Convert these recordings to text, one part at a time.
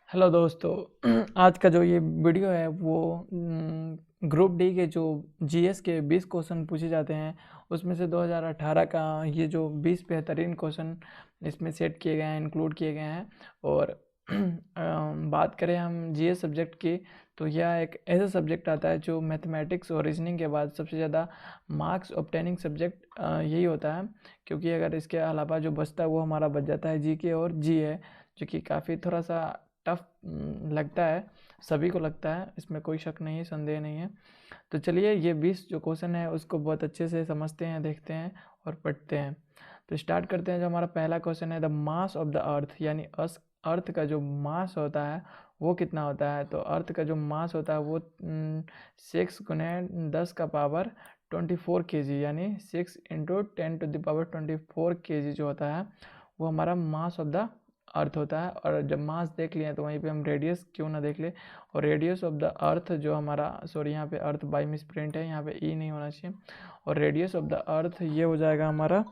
Hello दोस्तों। आज का जो ये वीडियो है वो ग्रुप डी के जो जीएस के 20 क्वेश्चन पूछे जाते हैं उसमें से 2018 का ये जो 20 बेहतरीन क्वेश्चन इसमें सेट किए गए हैं, इंक्लूड किए गए हैं। और बात करें हम जीएस सब्जेक्ट की, तो यह एक ऐसा सब्जेक्ट आता है जो मैथमेटिक्स और रीजनिंग के बाद सबसे ज़्यादा मार्क्स ऑब्टेनिंग सब्जेक्ट यही होता है, क्योंकि अगर इसके अलावा जो बचता है वो हमारा बच जाता है जीके और जीए, जो कि काफ़ी थोड़ा सा टफ लगता है, सभी को लगता है, इसमें कोई शक नहीं है, संदेह नहीं है। तो चलिए ये 20 जो क्वेश्चन है उसको बहुत अच्छे से समझते हैं, देखते हैं और पढ़ते हैं। तो स्टार्ट करते हैं। जो हमारा पहला क्वेश्चन है, the mass of the earth, यानी अर्थ का जो मास होता है वो कितना होता है। तो अर्थ का जो मास होता है वो 6 गुने 10 का पावर 24 kg, यानी 6 इंटू 10⁻24 kg जो होता है वो हमारा मास ऑफ द अर्थ होता है। और जब मास देख लिया तो वहीं पे हम रेडियस क्यों ना देख ले। और रेडियस ऑफ द अर्थ जो हमारा, सॉरी यहाँ पे अर्थ बाई मिस प्रिंट है, यहाँ पे ई नहीं होना चाहिए। और रेडियस ऑफ द अर्थ ये हो जाएगा हमारा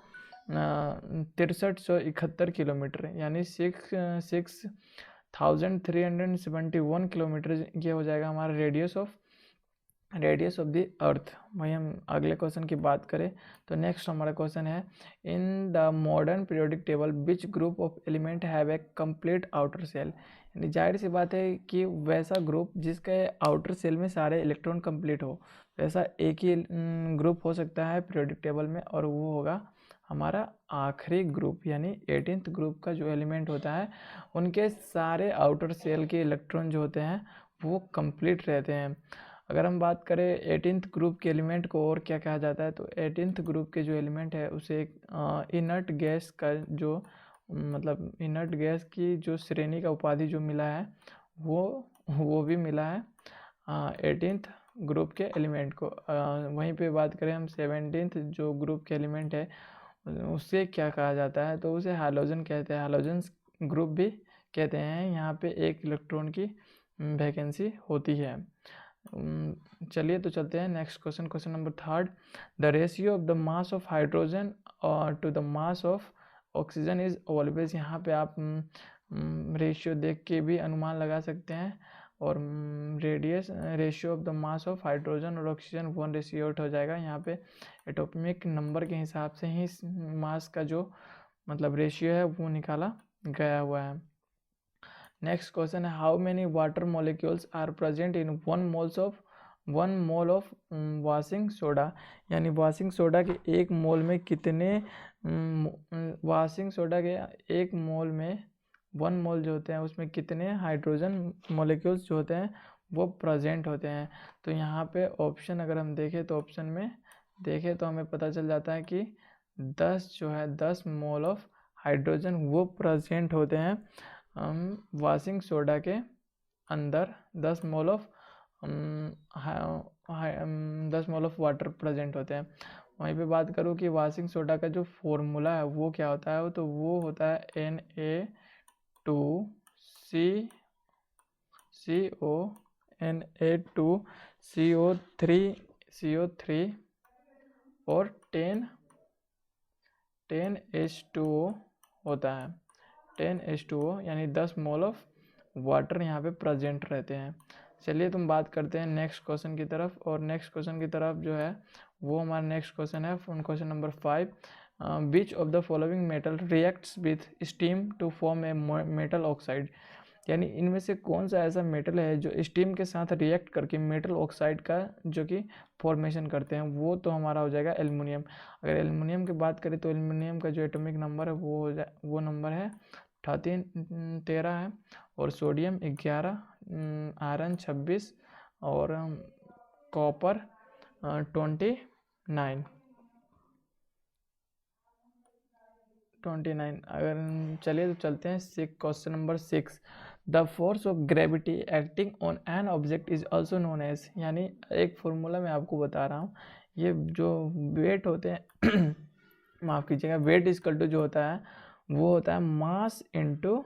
6371 किलोमीटर, यानी 6371 किलोमीटर। ये हो जाएगा हमारा रेडियस ऑफ द अर्थ। वही हम अगले क्वेश्चन की बात करें तो नेक्स्ट हमारा क्वेश्चन है, in the modern periodic table which group of element have a complete outer shell. यानी जाहिर सी बात है कि वैसा ग्रुप जिसके आउटर सेल में सारे इलेक्ट्रॉन कंप्लीट हो, वैसा एक ही ग्रुप हो सकता है पीरियोडिक टेबल में, और वो होगा हमारा आखिरी ग्रुप, यानी 18th ग्रुप का जो एलिमेंट होता है उनके सारे आउटर सेल के इलेक्ट्रॉन जो होते हैं वो कंप्लीट रहते हैं। अगर हम बात करें 18th ग्रुप के एलिमेंट को और क्या कहा जाता है, तो 18th ग्रुप के जो एलिमेंट है उसे एक इनर्ट गैस का जो, मतलब इनर्ट गैस की जो श्रेणी का उपाधि जो मिला है वो भी मिला है 18th ग्रुप के एलिमेंट को। वहीं पे बात करें हम 17th जो ग्रुप के एलिमेंट है उससे क्या कहा जाता है, तो उसे हाइड्रोजन कहते हैं, हाइड्रोजन ग्रुप भी कहते हैं। यहाँ पे एक इलेक्ट्रॉन की वैकेंसी होती है। चलिए तो चलते हैं next question, question number 3। The ratio of the mass of hydrogen to the mass of oxygen is always. यहाँ पे आप रेशियो देख के भी अनुमान लगा सकते हैं। और ratio of the mass of hydrogen और ऑक्सीजन 1:8 हो जाएगा। यहाँ पे एटॉमिक नंबर के हिसाब से ही मास का जो मतलब रेशियो है वो निकाला गया हुआ है। नेक्स्ट क्वेश्चन है, how many water molecules are present in 1 mole of washing soda. यानी वॉशिंग सोडा के 1 मोल में कितने वॉशिंग सोडा के 1 मोल में 1 मोल जो होते हैं उसमें कितने हाइड्रोजन मॉलिक्यूल्स जो होते हैं वो प्रेजेंट होते हैं। तो यहाँ पे ऑप्शन अगर हम देखें तो ऑप्शन में देखें तो हमें पता चल जाता है कि 10 जो है 10 मोल ऑफ हाइड्रोजन वो प्रेजेंट होते हैं वॉशिंग सोडा के अंदर। 10 mole of 10 mole of water present होते हैं। वहीं पे बात करूँ कि वॉशिंग सोडा का जो फॉर्मूला है वो क्या होता है, तो वो होता है Na2CO, और 10H2O होता है। 10H2O यानी 10 मोल ऑफ वाटर यहाँ पे प्रेजेंट रहते हैं। चलिए तुम बात करते हैं नेक्स्ट क्वेश्चन की तरफ। और नेक्स्ट क्वेश्चन की तरफ जो है वो हमारा नेक्स्ट क्वेश्चन है, question number 5। Which of the following metal reacts with steam to form a metal oxide. यानी इनमें से कौन सा ऐसा मेटल है जो स्टीम के साथ रिएक्ट करके मेटल ऑक्साइड का जो कि फॉर्मेशन करते हैं, वो तो हमारा हो जाएगा एल्युमिनियम। अगर एल्युमिनियम की बात करें तो एल्युमिनियम का जो एटॉमिक नंबर है वो नंबर है 13 है। और सोडियम 11, आयरन 26 और कॉपर 29। अगर चलिए तो चलते हैं question number 6। The force of gravity acting on an object is also known as. यानी एक फॉर्मूला मैं आपको बता रहा हूँ, ये जो वेट होते हैं माफ़ कीजिएगा, वेट इक्वल टू जो होता है वो होता है मास इनटू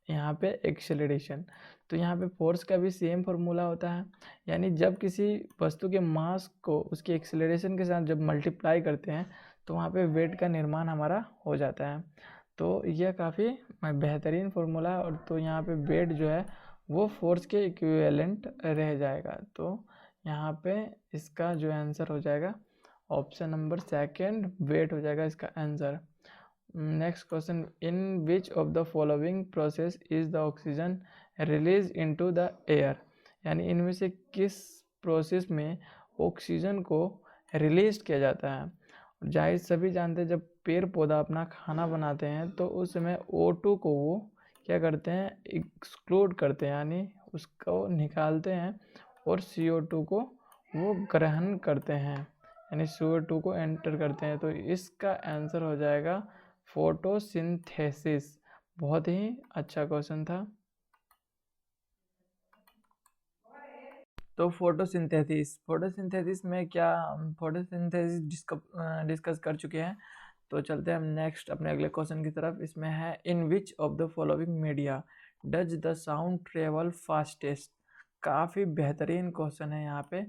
यहाँ पे एक्सेलरेशन। तो यहाँ पे फोर्स का भी सेम फार्मूला होता है, यानी जब किसी वस्तु के मास को उसकी एक्सेलरेशन के साथ जब मल्टीप्लाई करते हैं तो वहाँ पे वेट का निर्माण हमारा हो जाता है। तो यह काफ़ी बेहतरीन फार्मूला है। और तो यहाँ पे वेट जो है वो फोर्स के इक्विवेलेंट रह जाएगा। तो यहाँ पे इसका जो आंसर हो जाएगा ऑप्शन नंबर सेकंड वेट हो जाएगा इसका answer. Next question, in which of the following process is the oxygen release into the air, यानी इनमें से किस प्रोसेस में ऑक्सीजन को रिलीज किया जाता है। जाहिर सभी जानते हैं जब पेड़ पौधा अपना खाना बनाते हैं तो उस समय O2 को वो क्या करते हैं, एक्सक्लूड करते हैं, यानी उसको निकालते हैं और CO2 को वो ग्रहण करते हैं, यानी CO2 को एंटर करते हैं। तो इसका आंसर हो जाएगा फोटोसिंथेसिस। बहुत ही अच्छा क्वेश्चन था। तो फोटोसिंथेसिस में क्या, फोटोसिंथेसिस डिस्कस कर चुके हैं। तो चलते हैं हम नेक्स्ट अपने अगले क्वेश्चन की तरफ। इसमें है, in which of the following media does the sound travel fastest. काफ़ी बेहतरीन क्वेश्चन है यहाँ पे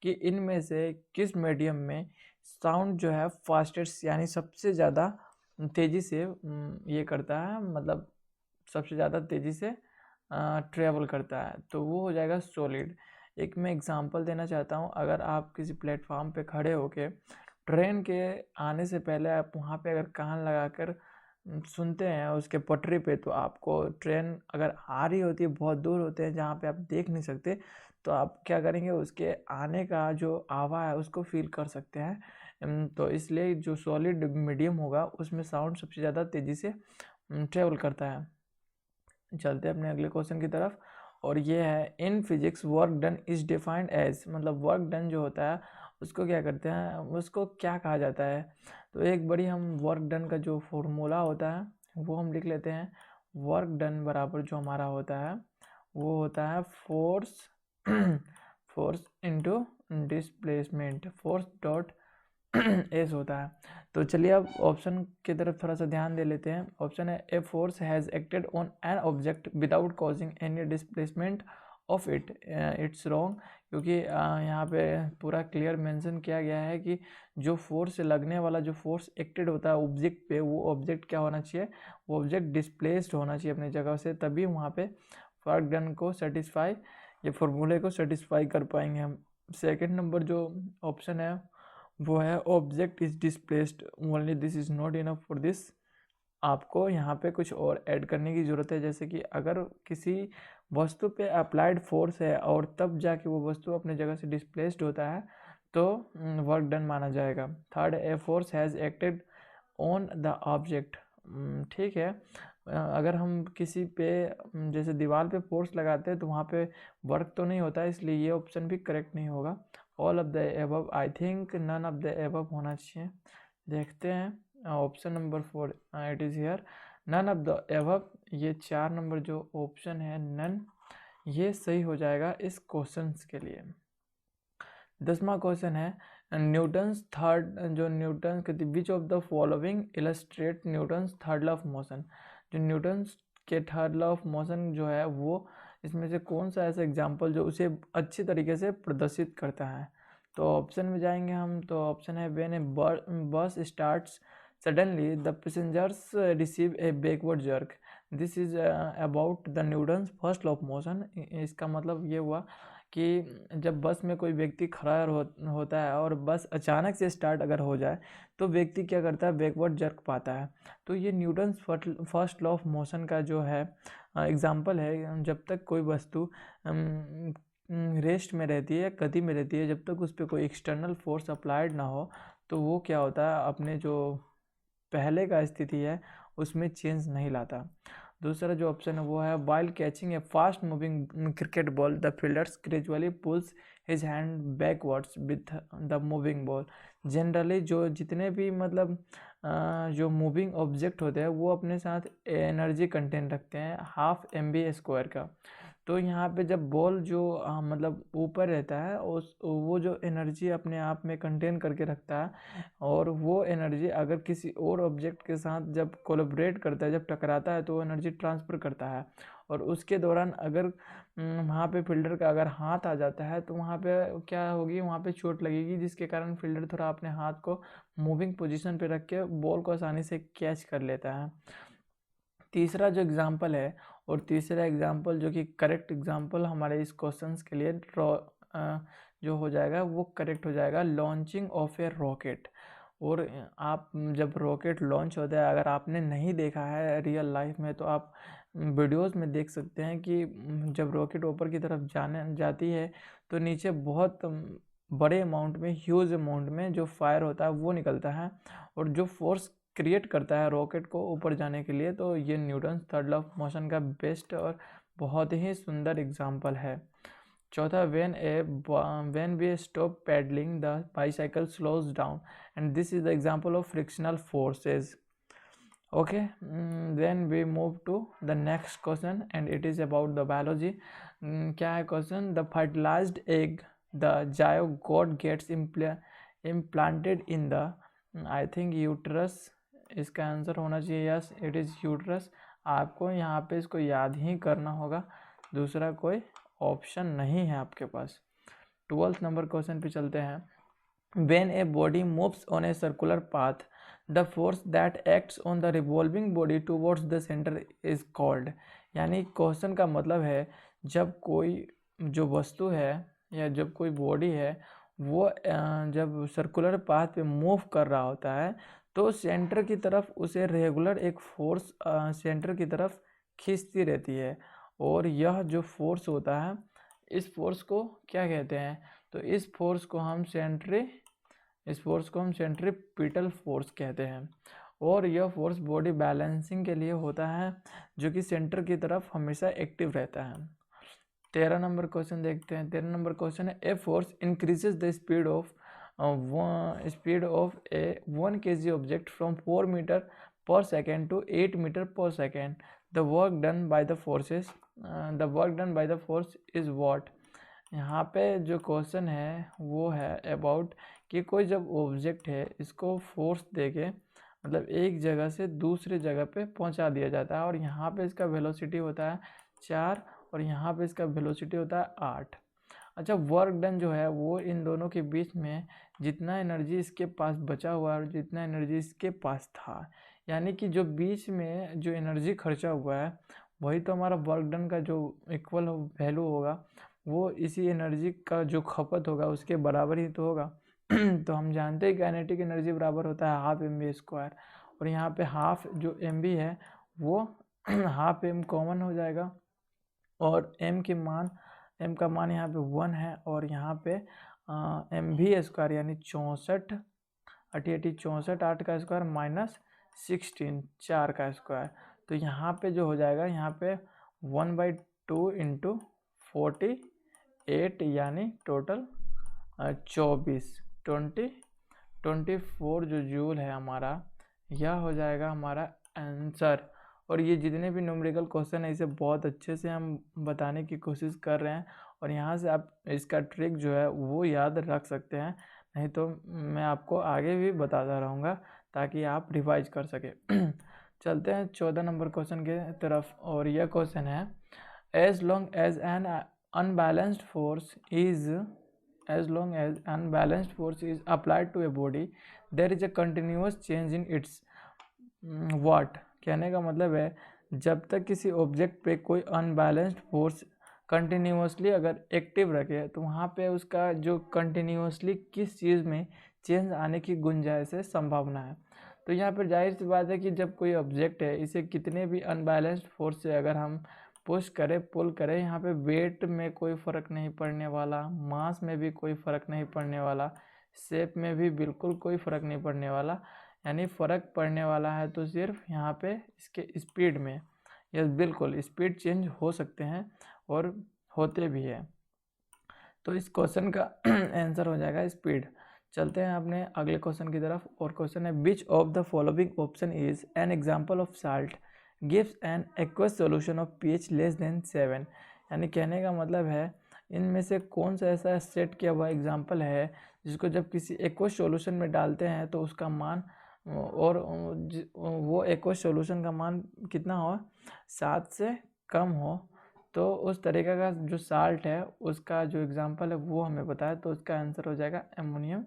कि इनमें से किस मीडियम में साउंड जो है फास्टेस्ट यानी सबसे ज़्यादा तेज़ी से ये करता है, मतलब सबसे ज़्यादा तेज़ी से ट्रेवल करता है। तो वो हो जाएगा सॉलिड। एक मैं एग्जांपल देना चाहता हूँ, अगर आप किसी प्लेटफॉर्म पे खड़े होके ट्रेन के आने से पहले आप वहाँ पे अगर कान लगाकर सुनते हैं उसके पटरी पे, तो आपको ट्रेन अगर आ रही होती है, बहुत दूर होते हैं जहाँ पे आप देख नहीं सकते, तो आप क्या करेंगे, उसके आने का जो आवाज़ है उसको फील कर सकते हैं। तो इसलिए जो सॉलिड मीडियम होगा उसमें साउंड सबसे ज़्यादा तेज़ी से ट्रेवल करता है। चलते हैं अपने अगले क्वेश्चन की तरफ, और ये है, in physics work done is defined as, मतलब वर्क डन जो होता है उसको क्या करते हैं, उसको क्या कहा जाता है। तो एक बड़ी हम वर्क डन का जो फॉर्मूला होता है वो हम लिख लेते हैं। वर्क डन बराबर जो हमारा होता है वो होता है force force into displacement, force dot S होता है। तो चलिए अब ऑप्शन की तरफ थोड़ा सा ध्यान दे लेते हैं। ऑप्शन है, a force has acted on an object without causing any displacement of it. It's wrong, क्योंकि यहाँ पे पूरा क्लियर मेंशन किया गया है कि जो फोर्स लगने वाला जो फोर्स एक्टेड होता है ऑब्जेक्ट पे, वो ऑब्जेक्ट क्या होना चाहिए, वो ऑब्जेक्ट डिस्प्लेस्ड होना चाहिए अपनी जगह से, तभी वहाँ पे वर्क डन को सेटिस्फाई, ये फॉर्मूले को सेटिस्फाई कर पाएंगे हम। सेकेंड नंबर जो ऑप्शन है वो है, object is displaced only this is not enough for this. आपको यहाँ पे कुछ और ऐड करने की ज़रूरत है, जैसे कि अगर किसी वस्तु पे अप्लाइड फोर्स है और तब जाके वो वस्तु अपने जगह से डिस्प्लेस्ड होता है तो वर्क डन माना जाएगा। Third, a force has acted on the object. ठीक है, अगर हम किसी पे जैसे दीवार पे फोर्स लगाते हैं तो वहाँ पे वर्क तो नहीं होता, इसलिए ये ऑप्शन भी करेक्ट नहीं होगा। All of the above, I think none of the above होना चाहिए। देखते हैं option number 4, it is here none of the above. ये 4 नंबर जो ऑप्शन है नन, ये सही हो जाएगा इस क्वेश्चन के लिए। 10वां क्वेश्चन है, न्यूटन्स थर्ड, जो न्यूटन कहती विच of the following illustrate Newton's third law of motion. जो न्यूटन्स के थर्ड लॉ ऑफ मोशन जो है वो इसमें से कौन सा ऐसा एग्जाम्पल जो उसे अच्छी तरीके से प्रदर्शित करता है। तो ऑप्शन में जाएंगे हम, तो ऑप्शन है, व्हेन ए बस starts suddenly the passengers receive A backward jerk, this is about the Newton's first law of motion. इसका मतलब ये हुआ कि जब बस में कोई व्यक्ति खड़ा होता है और बस अचानक से स्टार्ट अगर हो जाए तो व्यक्ति क्या करता है, बैकवर्ड जर्क पाता है। तो ये Newton's first law of motion का जो है एग्जाम्पल है। जब तक कोई वस्तु रेस्ट में रहती है, गति में रहती है, जब तक उस पर कोई एक्सटर्नल फोर्स अप्लाइड ना हो, तो वो क्या होता है, अपने जो पहले का स्थिति है उसमें चेंज नहीं लाता। दूसरा जो ऑप्शन है वो है, while catching a fast moving cricket ball the fielders gradually pulls his hand backwards with the moving ball. Generally जो जितने भी मतलब जो मूविंग ऑब्जेक्ट होते हैं वो अपने साथ एनर्जी कंटेंट रखते हैं ½ mv² का। तो यहाँ पे जब बॉल जो मतलब ऊपर रहता है उस वो जो एनर्जी अपने आप में कंटेन करके रखता है, और वो एनर्जी अगर किसी और ऑब्जेक्ट के साथ जब कोलैबोरेट करता है, जब टकराता है, तो वो एनर्जी ट्रांसफ़र करता है। और उसके दौरान अगर वहाँ पे फील्डर का अगर हाथ आ जाता है तो वहाँ पे क्या होगी, वहाँ पे चोट लगेगी, जिसके कारण फील्डर थोड़ा अपने हाथ को मूविंग पोजीशन पे रख के बॉल को आसानी से कैच कर लेता है। तीसरा जो एग्जाम्पल है और तीसरा एग्जाम्पल जो कि करेक्ट एग्जाम्पल हमारे इस क्वेश्चंस के लिए जो हो जाएगा वो करेक्ट हो जाएगा, लॉन्चिंग ऑफ ए रॉकेट। और आप जब रॉकेट लॉन्च होता है, अगर आपने नहीं देखा है रियल लाइफ में, तो आप वीडियोस में देख सकते हैं कि जब रॉकेट ऊपर की तरफ जाती है तो नीचे बहुत बड़े अमाउंट में, ह्यूज अमाउंट में जो फायर होता है वो निकलता है, और जो फोर्स क्रिएट करता है रॉकेट को ऊपर जाने के लिए। तो ये Newton third law of motion का बेस्ट और बहुत ही सुंदर एग्जाम्पल है। चौथा, when we stop pedaling the bicycle slows down, and this is the example of frictional forces. Okay, then we move to the next question and it is about the biology. क्या है question? The fertilized egg, the zygote gets implanted in the I think uterus. इसका answer होना चाहिए yes, it is uterus. आपको यहाँ पे इसको याद ही करना होगा, दूसरा कोई ऑप्शन नहीं है आपके पास। 12th नंबर क्वेश्चन पे चलते हैं। When a body moves on a circular path, the force that acts on the revolving body towards the center is called। यानी क्वेश्चन का मतलब है, जब कोई जो वस्तु है या जब कोई बॉडी है वो जब सर्कुलर पाथ पे मूव कर रहा होता है तो सेंटर की तरफ उसे रेगुलर एक फोर्स सेंटर की तरफ खींचती रहती है, और यह जो फोर्स होता है इस फोर्स को क्या कहते हैं? तो इस फोर्स को हम सेंट्रीपिटल फोर्स कहते हैं, और यह फोर्स बॉडी बैलेंसिंग के लिए होता है जो कि सेंटर की तरफ हमेशा एक्टिव रहता है। 13 नंबर क्वेश्चन देखते हैं। 13 नंबर क्वेश्चन है, a force increases the speed of a 1 kg object from 4 metre per second to 8 metre per second. The work done by the force is what. यहाँ पे जो क्वेश्चन है वो है अबाउट कि कोई जब ऑब्जेक्ट है इसको फोर्स देके मतलब एक जगह से दूसरी जगह पे पहुंचा दिया जाता है, और यहाँ पे इसका वेलोसिटी होता है 4 और यहाँ पे इसका वेलोसिटी होता है 8। अच्छा, वर्क डन जो है वो इन दोनों के बीच में जितना एनर्जी इसके पास बचा हुआ है और जितना एनर्जी इसके पास था, यानी कि जो बीच में जो एनर्जी खर्चा हुआ है वही तो हमारा वर्क डन का जो इक्वल वैल्यू होगा, वो इसी एनर्जी का जो खपत होगा उसके बराबर ही तो होगा। तो हम जानते हैं काइनेटिक एनर्जी बराबर होता है हाफ mv², और यहाँ पे हाफ जो mv है वो हाफ m कॉमन हो जाएगा, और m का मान यहाँ पे 1 है, और यहाँ पे mv² यानी 64 64 8 का स्क्वायर माइनस 16 4 का स्क्वायर। तो यहाँ पे जो हो जाएगा, यहाँ पे 1/2 इंटू 48 यानी टोटल 24 जो जूल है हमारा, यह हो जाएगा हमारा आंसर। और ये जितने भी न्यूमेरिकल क्वेश्चन है इसे बहुत अच्छे से हम बताने की कोशिश कर रहे हैं, और यहाँ से आप इसका ट्रिक जो है वो याद रख सकते हैं, नहीं तो मैं आपको आगे भी बताता रहूँगा ताकि आप रिवाइज कर सके। चलते हैं 14 नंबर क्वेश्चन के तरफ, और यह क्वेश्चन है, as long as unbalanced force is applied to a body, there is a continuous change in its what। कहने का मतलब है, जब तक किसी ऑब्जेक्ट पे कोई अनबैलेंस्ड फोर्स कंटिन्यूसली अगर एक्टिव रखे तो वहाँ पे उसका जो कंटिन्यूसली किस चीज़ में चेंज आने की गुंजाइश है, संभावना है। तो यहाँ पर जाहिर सी बात है कि जब कोई ऑब्जेक्ट है इसे कितने भी अनबैलेंस्ड फोर्स से अगर हम पुश करें पुल करें, यहाँ पे वेट में कोई फ़र्क नहीं पड़ने वाला, मास में भी कोई फ़र्क नहीं पड़ने वाला, शेप में भी बिल्कुल कोई फ़र्क नहीं पड़ने वाला, यानी फ़र्क पड़ने वाला है तो सिर्फ यहाँ पे इसके स्पीड में। यस, बिल्कुल स्पीड चेंज हो सकते हैं और होते भी हैं। तो इस क्वेश्चन का आंसर हो जाएगा स्पीड। चलते हैं अपने अगले क्वेश्चन की तरफ, और क्वेश्चन है, which of the following option is an example of salt gives an aqueous solution of pH less than 7। यानी कहने का मतलब है, इनमें से कौन सा ऐसा सेट किया हुआ एग्जाम्पल है जिसको जब किसी एक्वस सॉल्यूशन में डालते हैं तो उसका मान और वो एक्वस सॉल्यूशन का मान कितना हो, 7 से कम हो। तो उस तरीके का जो साल्ट है उसका जो एग्जाम्पल है वो हमें बताया, तो उसका आंसर हो जाएगा अमोनियम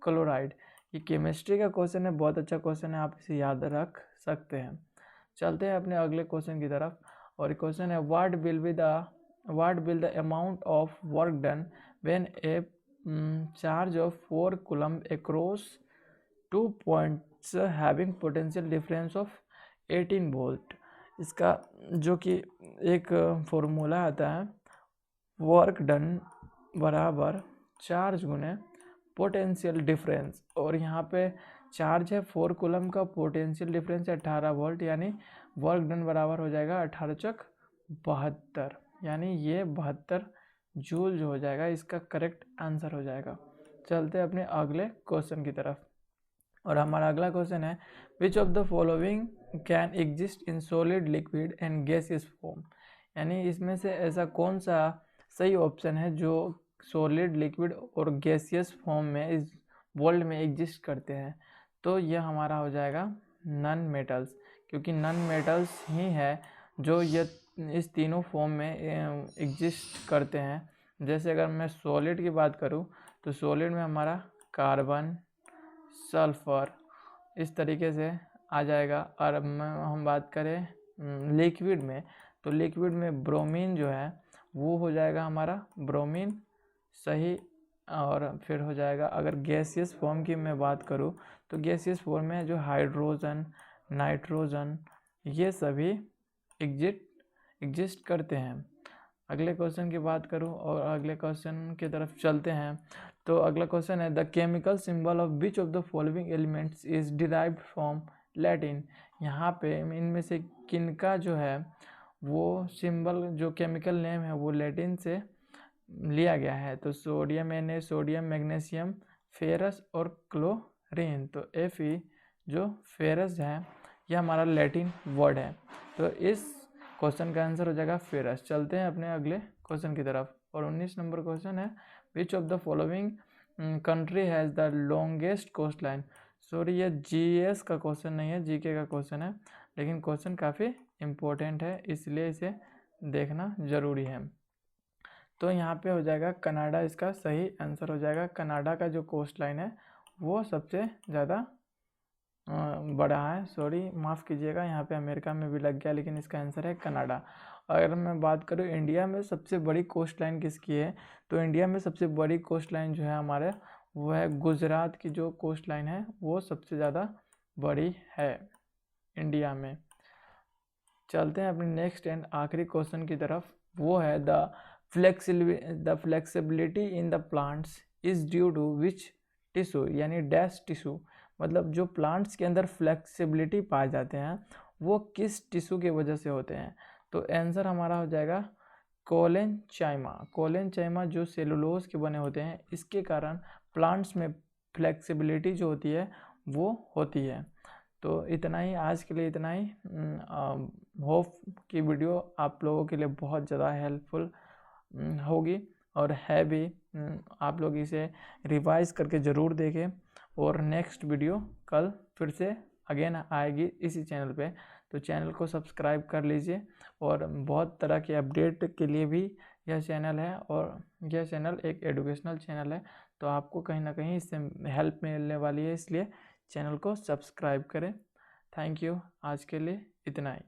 क्लोराइड। ये केमिस्ट्री का क्वेश्चन है, बहुत अच्छा क्वेश्चन है, आप इसे याद रख सकते हैं। चलते हैं अपने अगले क्वेश्चन की तरफ, और क्वेश्चन है what will the amount of work done when A charge of 4 coulomb across 2 points having potential difference of 18 volt. इसका जो कि एक फॉर्मूला आता है, वर्क डन बराबर चार्ज गुने पोटेंशियल डिफरेंस, और यहाँ पे चार्ज है 4 कूलम का, पोटेंशियल डिफरेंस है 18 वोल्ट, यानी वर्क डन बराबर हो जाएगा 18 चक 72, यानी ये 72 जूल जो हो जाएगा इसका करेक्ट आंसर हो जाएगा। चलते अपने अगले क्वेश्चन की तरफ, और हमारा अगला क्वेश्चन है which of the following can exist in solid, liquid and gaseous form, यानी इसमें से ऐसा कौन सा सही ऑप्शन है जो सॉलिड, लिक्विड और गैसियस फॉर्म में इस वर्ल्ड में एग्जिस्ट करते हैं। तो यह हमारा हो जाएगा नन मेटल्स, क्योंकि नन मेटल्स ही है जो ये इस तीनों फॉर्म में एग्जिस्ट करते हैं। जैसे अगर मैं सॉलिड की बात करूं तो सॉलिड में हमारा कार्बन, सल्फर इस तरीके से आ जाएगा। और अब हम बात करें लिक्विड में, तो लिक्विड में ब्रोमीन जो है वो हो जाएगा हमारा ब्रोमीन सही। और फिर हो जाएगा, अगर गैसियस फॉर्म की मैं बात करूं तो गैसियस फॉर्म में जो हाइड्रोजन, नाइट्रोजन ये सभी एग्जिस्ट करते हैं। अगले क्वेश्चन की बात करूं और अगले क्वेश्चन की तरफ चलते हैं, तो अगला क्वेश्चन है the chemical symbol of which of the following elements is derived from Latin. यहाँ पे इनमें से किनका जो है वो सिंबल, जो केमिकल नेम है वो लैटिन से लिया गया है। तो sodium Na, sodium, magnesium, ferrous और क्लोरीन। तो Fe जो फेरस है यह हमारा लैटिन वर्ड है, तो इस क्वेश्चन का आंसर हो जाएगा फेरस। चलते हैं अपने अगले क्वेश्चन की तरफ, और 19 नंबर क्वेश्चन है which of the following country has the longest coastline. Sorry, ये GS का क्वेश्चन नहीं है, GK का क्वेश्चन है, लेकिन क्वेश्चन काफ़ी इम्पोर्टेंट है इसलिए इसे देखना ज़रूरी है। तो यहाँ पे हो जाएगा कनाडा, इसका सही आंसर हो जाएगा। कनाडा का जो कोस्ट लाइन है वो सबसे ज़्यादा बड़ा है। सॉरी, माफ़ कीजिएगा, यहाँ पे अमेरिका में भी लग गया, लेकिन इसका आंसर है कनाडा। अगर मैं बात करूँ इंडिया में सबसे बड़ी कोस्ट लाइन किसकी है, तो इंडिया में सबसे बड़ी कोस्ट लाइन जो है हमारे वो है गुजरात की जो कोस्ट लाइन है वो सबसे ज़्यादा बड़ी है इंडिया में। चलते हैं अपने नेक्स्ट एंड आखिरी क्वेश्चन की तरफ, वो है the flexibility in the plants is due to which tissue, यानी डैश टिश्यू, मतलब जो प्लांट्स के अंदर फ्लेक्सिबिलिटी पाए जाते हैं वो किस टिश्यू की वजह से होते हैं। तो आंसर हमारा हो जाएगा कोलेनचाइमा। कोलेनचाइमा जो सेलुलोज के बने होते हैं, इसके कारण प्लांट्स में फ्लेक्सिबिलिटी जो होती है वो होती है। तो इतना ही आज के लिए, इतना ही। होप कि वीडियो आप लोगों के लिए बहुत ज़्यादा हेल्पफुल होगी और है भी। आप लोग इसे रिवाइज करके ज़रूर देखें, और नेक्स्ट वीडियो कल फिर से अगेन आएगी इसी चैनल पे, तो चैनल को सब्सक्राइब कर लीजिए। और बहुत तरह के अपडेट के लिए भी यह चैनल है, और यह चैनल एक एजुकेशनल चैनल है, तो आपको कहीं ना कहीं इससे हेल्प मिलने वाली है, इसलिए चैनल को सब्सक्राइब करें। थैंक यू, आज के लिए इतना ही।